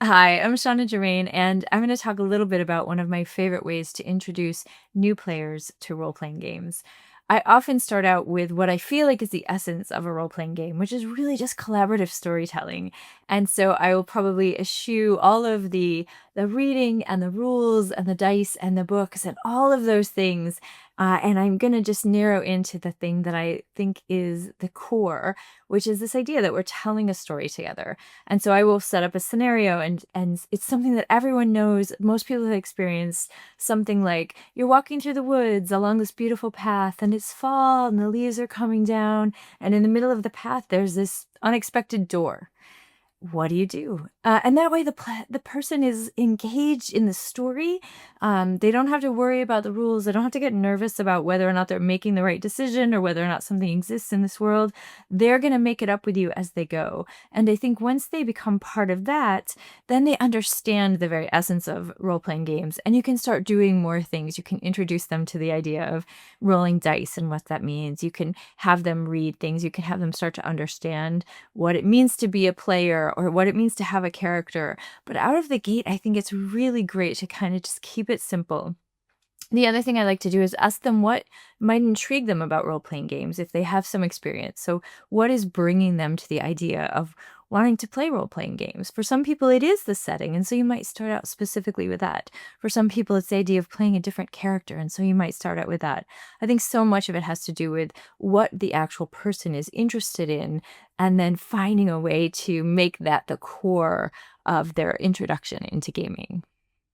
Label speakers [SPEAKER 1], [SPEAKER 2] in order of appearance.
[SPEAKER 1] Hi, I'm Shanna Germain, and I'm going to talk a little bit about one of my favorite ways to introduce new players to role playing games. I often start out with what I feel like is the essence of a role playing game, which is really just collaborative storytelling. And so I will probably eschew all of the reading and the rules and the dice and the books and all of those things. And I'm going to just narrow into the thing that I think is the core, which is this idea that we're telling a story together. And so I will set up a scenario and it's something that everyone knows. Most people have experienced something like you're walking through the woods along this beautiful path and it's fall and the leaves are coming down, and in the middle of the path there's this unexpected door. What do you do? And that way the person is engaged in the story. They don't have to worry about the rules. They don't have to get nervous about whether or not they're making the right decision or whether or not something exists in this world. They're going to make it up with you as they go. And I think once they become part of that, then they understand the very essence of role-playing games, and you can start doing more things. You can introduce them to the idea of rolling dice and what that means. You can have them read things. You can have them start to understand what it means to be a player or what it means to have a character. But out of the gate, I think it's really great to kind of just keep it simple. The other thing I like to do is ask them what might intrigue them about role playing games if they have some experience. So, what is bringing them to the idea of wanting to play role playing games? For some people, it is the setting. And so you might start out specifically with that. For some people, it's the idea of playing a different character. And so you might start out with that. I think so much of it has to do with what the actual person is interested in and then finding a way to make that the core of their introduction into gaming.